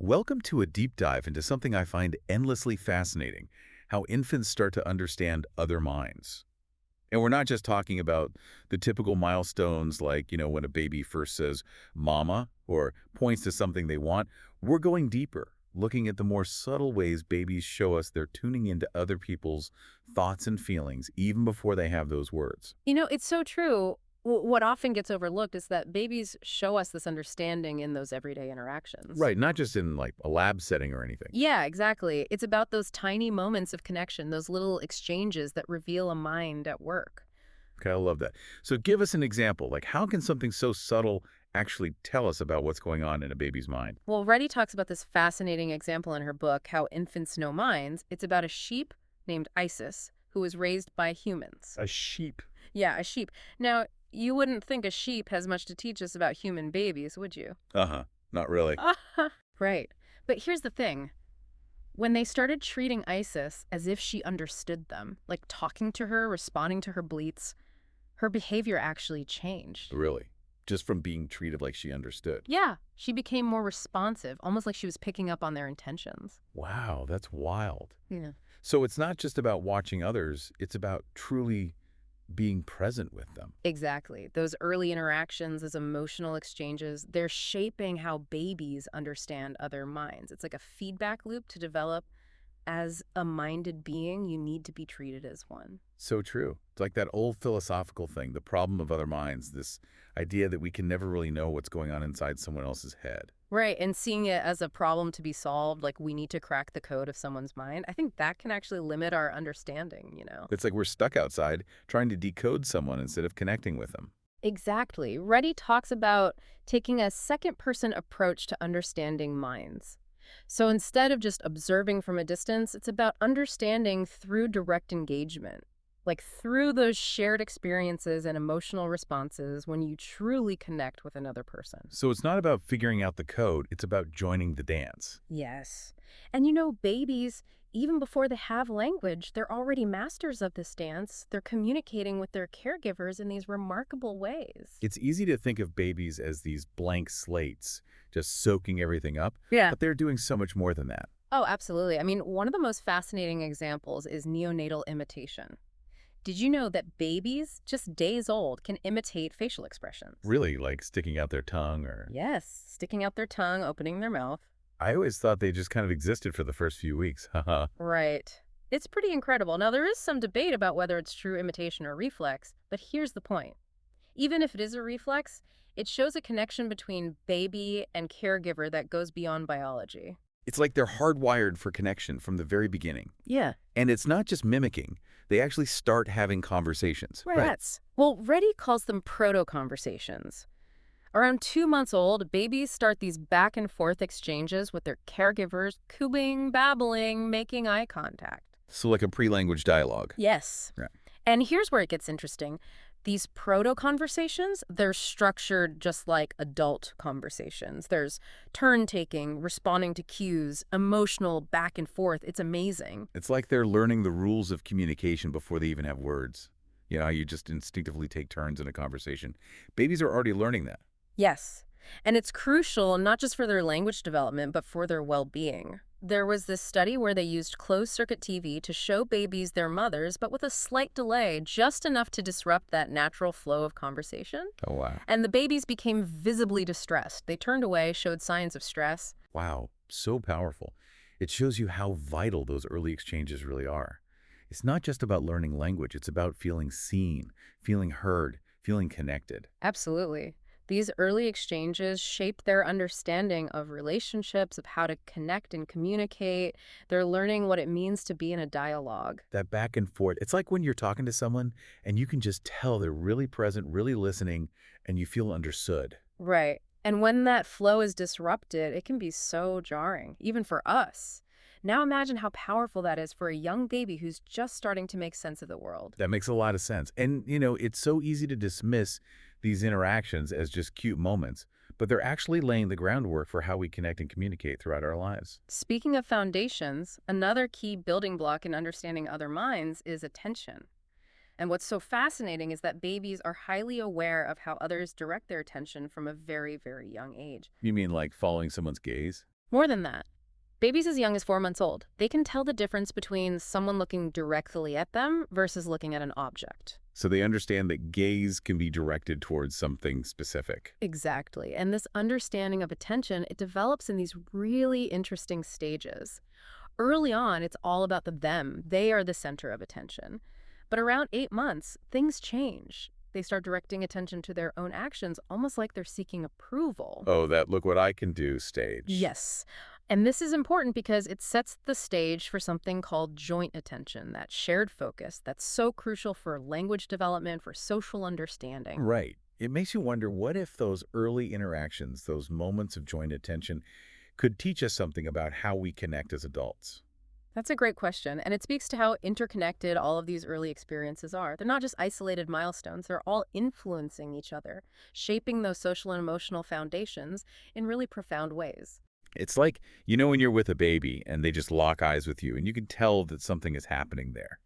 Welcome to a deep dive into something I find endlessly fascinating, how infants start to understand other minds. And we're not just talking about the typical milestones like, when a baby first says mama or points to something they want. We're going deeper, looking at the more subtle ways babies show us they're tuning into other people's thoughts and feelings even before they have those words. It's so true. What often gets overlooked is that babies show us this understanding in those everyday interactions. Right, not just in like a lab setting or anything. Yeah, exactly. It's about those tiny moments of connection, those little exchanges that reveal a mind at work. Okay, I love that. So give us an example. Like, how can something so subtle actually tell us about what's going on in a baby's mind? Well, Reddy talks about this fascinating example in her book, How Infants Know Minds. It's about a sheep named Isis who was raised by humans. A sheep. Yeah, a sheep. Now, you wouldn't think a sheep has much to teach us about human babies, would you? Uh-huh. Not really. Right. But here's the thing. When they started treating Isis as if she understood them, like talking to her, responding to her bleats, her behavior actually changed. Really. Just from being treated like she understood. Yeah, she became more responsive, almost like she was picking up on their intentions. Wow, that's wild. Yeah. So it's not just about watching others, it's about truly being present with them. Exactly. Those early interactions, those emotional exchanges, they're shaping how babies understand other minds. It's like a feedback loop to develop. As a minded being, you need to be treated as one. So true. It's like that old philosophical thing, the problem of other minds, this idea that we can never really know what's going on inside someone else's head. Right, and seeing it as a problem to be solved, like we need to crack the code of someone's mind, I think that can actually limit our understanding. It's like we're stuck outside trying to decode someone instead of connecting with them. Exactly. Reddy talks about taking a second-person approach to understanding minds. So instead of just observing from a distance, it's about understanding through direct engagement, like through those shared experiences and emotional responses when you truly connect with another person. So it's not about figuring out the code, it's about joining the dance. Yes. And babies, even before they have language, they're already masters of this dance. They're communicating with their caregivers in these remarkable ways. It's easy to think of babies as these blank slates, just soaking everything up, Yeah. but they're doing so much more than that. Oh, absolutely. I mean, one of the most fascinating examples is neonatal imitation. Did you know that babies, just days old, can imitate facial expressions? Really, like sticking out their tongue or... Yes, sticking out their tongue, opening their mouth. I always thought they just kind of existed for the first few weeks. Haha. Right. It's pretty incredible. Now, there is some debate about whether it's true imitation or reflex, but here's the point. Even if it is a reflex, it shows a connection between baby and caregiver that goes beyond biology. It's like they're hardwired for connection from the very beginning. Yeah. And it's not just mimicking. They actually start having conversations. Right. Well, Reddy calls them proto-conversations. Around 2 months old, babies start these back and forth exchanges with their caregivers, cooing, babbling, making eye contact. So like a pre-language dialogue. Yes. Right. And here's where it gets interesting. These proto-conversations, they're structured just like adult conversations. There's turn-taking, responding to cues, emotional back and forth. It's amazing. It's like they're learning the rules of communication before they even have words. You just instinctively take turns in a conversation. Babies are already learning that. Yes. And it's crucial not just for their language development, but for their well-being. There was this study where they used closed-circuit TV to show babies their mothers, but with a slight delay, just enough to disrupt that natural flow of conversation. Oh, wow. And the babies became visibly distressed. They turned away, showed signs of stress. Wow, so powerful. It shows you how vital those early exchanges really are. It's not just about learning language. It's about feeling seen, feeling heard, feeling connected. Absolutely. These early exchanges shape their understanding of relationships, of how to connect and communicate. They're learning what it means to be in a dialogue. That back and forth, it's like when you're talking to someone and you can just tell they're really present, really listening, and you feel understood. Right. And when that flow is disrupted, it can be so jarring, even for us. Now imagine how powerful that is for a young baby who's just starting to make sense of the world. That makes a lot of sense. And, it's so easy to dismiss these interactions as just cute moments, but they're actually laying the groundwork for how we connect and communicate throughout our lives. Speaking of foundations, another key building block in understanding other minds is attention. And what's so fascinating is that babies are highly aware of how others direct their attention from a very, very young age. You mean like following someone's gaze? More than that. Babies as young as 4 months old, they can tell the difference between someone looking directly at them versus looking at an object. So they understand that gaze can be directed towards something specific. Exactly. And this understanding of attention, it develops in these really interesting stages. Early on, it's all about the them. They are the center of attention. But around 8 months, things change. They start directing attention to their own actions, almost like they're seeking approval. Oh, that look what I can do stage. Yes. And this is important because it sets the stage for something called joint attention, that shared focus that's so crucial for language development, for social understanding. Right. It makes you wonder, what if those early interactions, those moments of joint attention, could teach us something about how we connect as adults? That's a great question, and it speaks to how interconnected all of these early experiences are. They're not just isolated milestones, they're all influencing each other, shaping those social and emotional foundations in really profound ways. It's like, when you're with a baby and they just lock eyes with you and you can tell that something is happening there.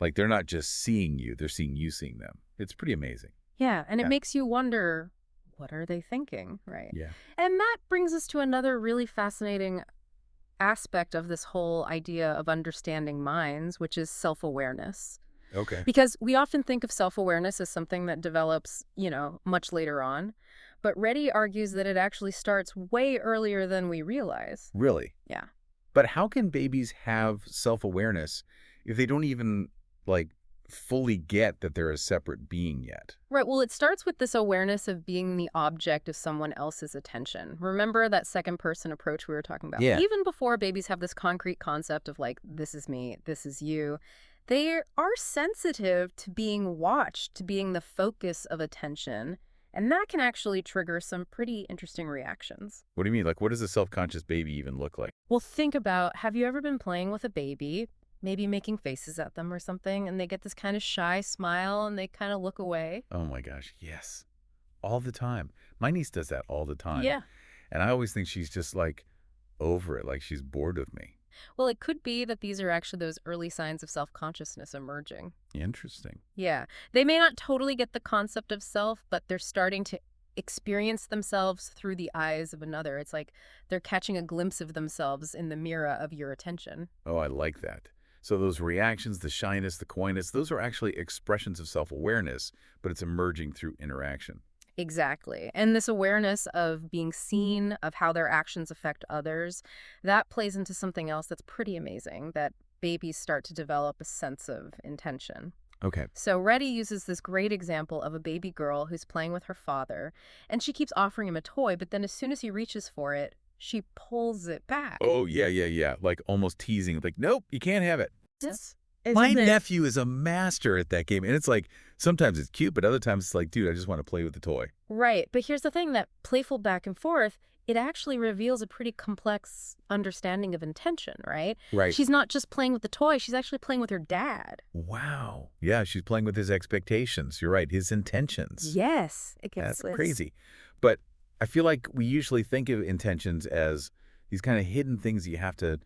Like they're not just seeing you, they're seeing you seeing them. It's pretty amazing. Yeah, and it Yeah. makes you wonder, what are they thinking, right? Yeah. And that brings us to another really fascinating aspect of this whole idea of understanding minds, which is self-awareness. Okay. Because we often think of self-awareness as something that develops, much later on. But Reddy argues that it actually starts way earlier than we realize. Really? Yeah. But how can babies have self-awareness if they don't even, like, fully get that they're a separate being yet? Right. Well, it starts with this awareness of being the object of someone else's attention. Remember that second person approach we were talking about? Yeah. Even before babies have this concrete concept of like, this is me, this is you, they are sensitive to being watched, to being the focus of attention. And that can actually trigger some pretty interesting reactions. What do you mean? Like, what does a self-conscious baby even look like? Well, think about, have you ever been playing with a baby, maybe making faces at them or something, and they get this kind of shy smile and they kind of look away? Oh my gosh, yes. All the time. My niece does that all the time. Yeah. And I always think she's just, like, over it, like she's bored with me. Well, it could be that these are actually those early signs of self-consciousness emerging. Interesting. Yeah. They may not totally get the concept of self, but they're starting to experience themselves through the eyes of another. It's like they're catching a glimpse of themselves in the mirror of your attention. Oh, I like that. So those reactions, the shyness, the coyness, those are actually expressions of self-awareness, but it's emerging through interaction. Exactly. And this awareness of being seen, of how their actions affect others, that plays into something else that's pretty amazing, that babies start to develop a sense of intention. Okay. So Reddy uses this great example of a baby girl who's playing with her father, and she keeps offering him a toy, but then as soon as he reaches for it, she pulls it back. Oh, yeah. Like almost teasing, like, nope, you can't have it. This My isn't it? nephew is a master at that game. And it's like, sometimes it's cute, but other times it's like, dude, I just want to play with the toy. Right. But here's the thing, that playful back and forth, it actually reveals a pretty complex understanding of intention, right? Right. She's not just playing with the toy, she's actually playing with her dad. Wow. Yeah, she's playing with his expectations. You're right, his intentions. Yes. That's crazy. But I feel like we usually think of intentions as these kind of hidden things you have to,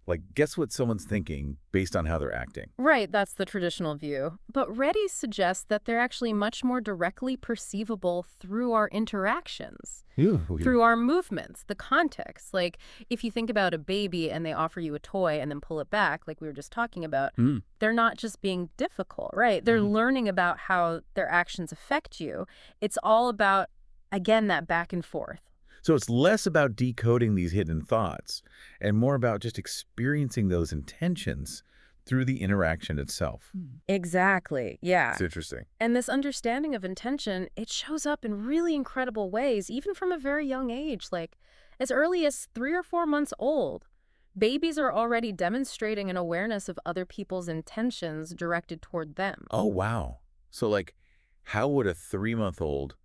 like, guess what someone's thinking based on how they're acting. Right, that's the traditional view. But Reddy suggests that they're actually much more directly perceivable through our interactions, through our movements, the context. Like, if you think about a baby and they offer you a toy and then pull it back, like we were just talking about, they're not just being difficult, right? They're learning about how their actions affect you. It's all about, again, that back and forth. So it's less about decoding these hidden thoughts and more about just experiencing those intentions through the interaction itself. Exactly, yeah. It's interesting. And this understanding of intention, it shows up in really incredible ways, even from a very young age, like as early as 3 or 4 months old. Babies are already demonstrating an awareness of other people's intentions directed toward them. Oh, wow. So, like, how would a 3-month-old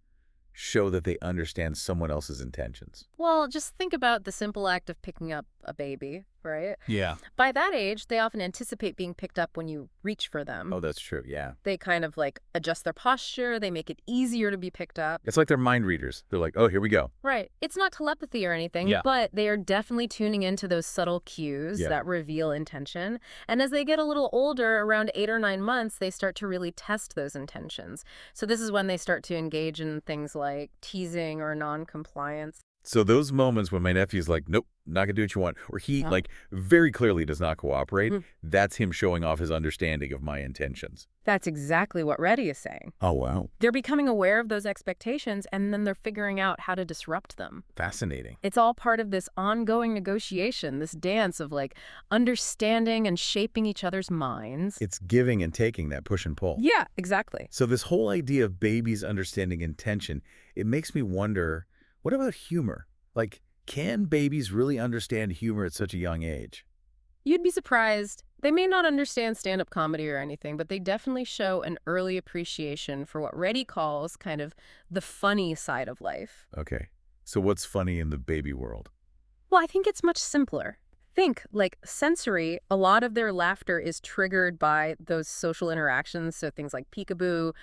show that they understand someone else's intentions? Well, just think about the simple act of picking up a baby, right? Yeah. By that age, they often anticipate being picked up when you reach for them. Oh, that's true. Yeah. They kind of like adjust their posture, they make it easier to be picked up. It's like they're mind readers. They're like, oh, here we go. Right. It's not telepathy or anything, Yeah. but they are definitely tuning into those subtle cues Yeah. that reveal intention. And as they get a little older, around 8 or 9 months, they start to really test those intentions. So this is when they start to engage in things like teasing or non-compliance. So those moments when my nephew's like, nope, not gonna do what you want, or he, Yeah. like, very clearly does not cooperate, that's him showing off his understanding of my intentions. That's exactly what Reddy is saying. Oh, wow. They're becoming aware of those expectations, and then they're figuring out how to disrupt them. Fascinating. It's all part of this ongoing negotiation, this dance of like understanding and shaping each other's minds. It's giving and taking, that push and pull. Yeah, exactly. So this whole idea of babies understanding intention, it makes me wonder, what about humor? Like, can babies really understand humor at such a young age? You'd be surprised. They may not understand stand-up comedy or anything, but they definitely show an early appreciation for what Reddy calls kind of the funny side of life. Okay. So what's funny in the baby world? Well, I think it's much simpler. Think, like sensory, a lot of their laughter is triggered by those social interactions. So things like peekaboo,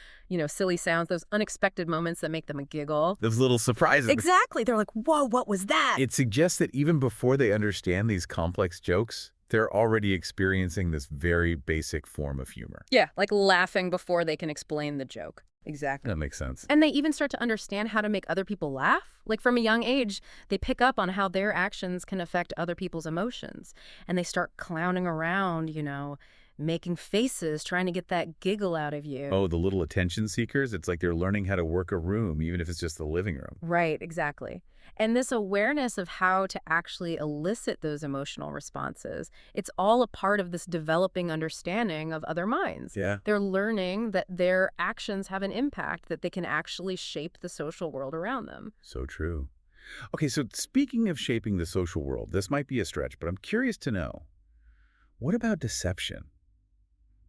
silly sounds, those unexpected moments that make them giggle. Those little surprises. Exactly. They're like, whoa, what was that? It suggests that even before they understand these complex jokes, they're already experiencing this very basic form of humor. Yeah, like laughing before they can explain the joke. Exactly. That makes sense. And they even start to understand how to make other people laugh. Like from a young age, they pick up on how their actions can affect other people's emotions. And they start clowning around, making faces, trying to get that giggle out of you. Oh, the little attention seekers? It's like they're learning how to work a room, even if it's just the living room. Right, exactly. And this awareness of how to actually elicit those emotional responses, it's all a part of this developing understanding of other minds. Yeah. They're learning that their actions have an impact, that they can actually shape the social world around them. So true. Okay, so speaking of shaping the social world, this might be a stretch, but I'm curious to know, what about deception?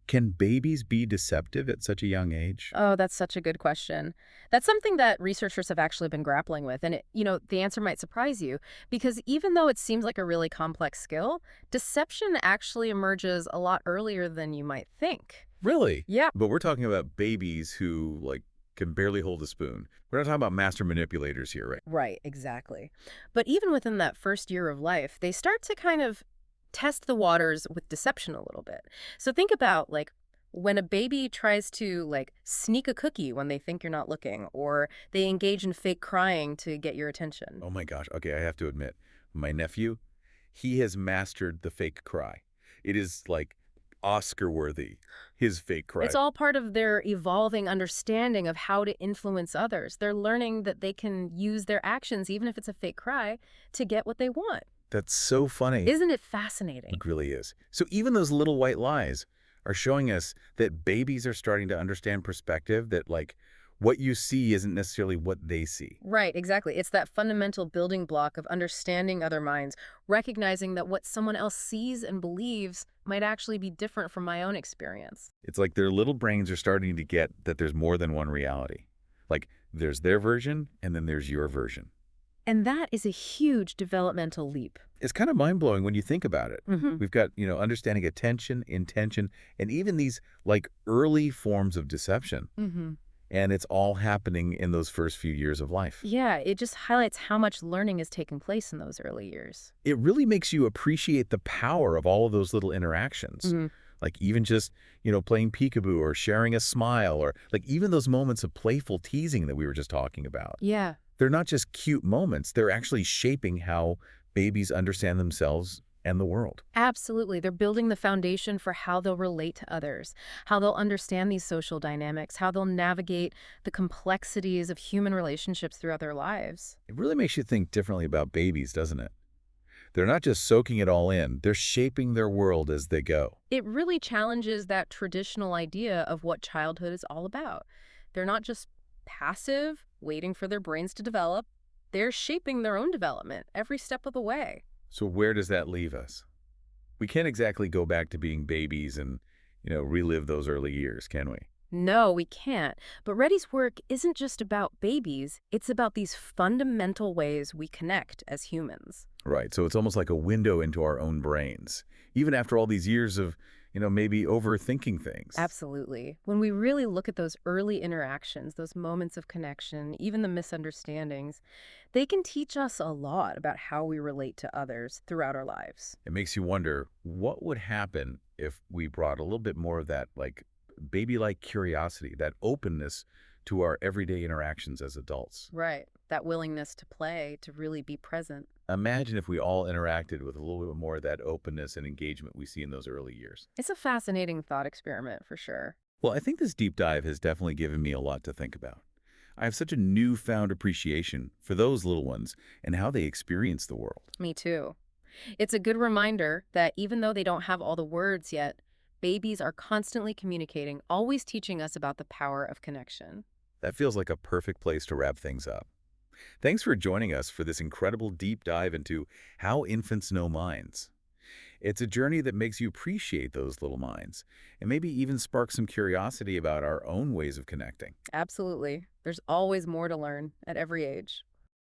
Can babies be deceptive at such a young age? Oh, that's such a good question. That's something that researchers have actually been grappling with. And, the answer might surprise you because even though it seems like a really complex skill, deception actually emerges a lot earlier than you might think. Really? Yeah. But we're talking about babies who, like, can barely hold a spoon. We're not talking about master manipulators here, right? Right, exactly. But even within that first year of life, they start to kind of test the waters with deception a little bit. So think about like when a baby tries to like sneak a cookie when they think you're not looking, or they engage in fake crying to get your attention. Oh my gosh. Okay, I have to admit, my nephew, he has mastered the fake cry. It is like Oscar worthy, his fake cry. It's all part of their evolving understanding of how to influence others. They're learning that they can use their actions, even if it's a fake cry, to get what they want. That's so funny. Isn't it fascinating? It really is. So even those little white lies are showing us that babies are starting to understand perspective, that like what you see isn't necessarily what they see. Right, exactly. It's that fundamental building block of understanding other minds, recognizing that what someone else sees and believes might actually be different from my own experience. It's like their little brains are starting to get that there's more than one reality. Like there's their version and then there's your version. And that is a huge developmental leap. It's kind of mind-blowing when you think about it. Mm-hmm. We've got, understanding attention, intention, and even these like early forms of deception. Mm-hmm. And it's all happening in those first few years of life. Yeah, it just highlights how much learning is taking place in those early years. It really makes you appreciate the power of all of those little interactions. Mm-hmm. Like even just, playing peekaboo or sharing a smile, or like even those moments of playful teasing that we were just talking about. Yeah. They're not just cute moments. They're actually shaping how babies understand themselves and the world. Absolutely. They're building the foundation for how they'll relate to others, how they'll understand these social dynamics, how they'll navigate the complexities of human relationships throughout their lives. It really makes you think differently about babies, doesn't it? They're not just soaking it all in. They're shaping their world as they go. It really challenges that traditional idea of what childhood is all about. They're not just passive, waiting for their brains to develop. They're shaping their own development every step of the way. So where does that leave us? We can't exactly go back to being babies and, relive those early years, can we? No, we can't. But Reddy's work isn't just about babies. It's about these fundamental ways we connect as humans. Right. So it's almost like a window into our own brains, even after all these years of, maybe overthinking things. Absolutely. When we really look at those early interactions, those moments of connection, even the misunderstandings, they can teach us a lot about how we relate to others throughout our lives. It makes you wonder what would happen if we brought a little bit more of that, like, baby-like curiosity, that openness to our everyday interactions as adults. Right. that willingness to play, to really be present. Imagine if we all interacted with a little bit more of that openness and engagement we see in those early years. It's a fascinating thought experiment for sure. Well, I think this deep dive has definitely given me a lot to think about. I have such a newfound appreciation for those little ones and how they experience the world. Me too. It's a good reminder that even though they don't have all the words yet, babies are constantly communicating, always teaching us about the power of connection. That feels like a perfect place to wrap things up. Thanks for joining us for this incredible deep dive into how infants know minds. It's a journey that makes you appreciate those little minds and maybe even spark some curiosity about our own ways of connecting. Absolutely. There's always more to learn at every age.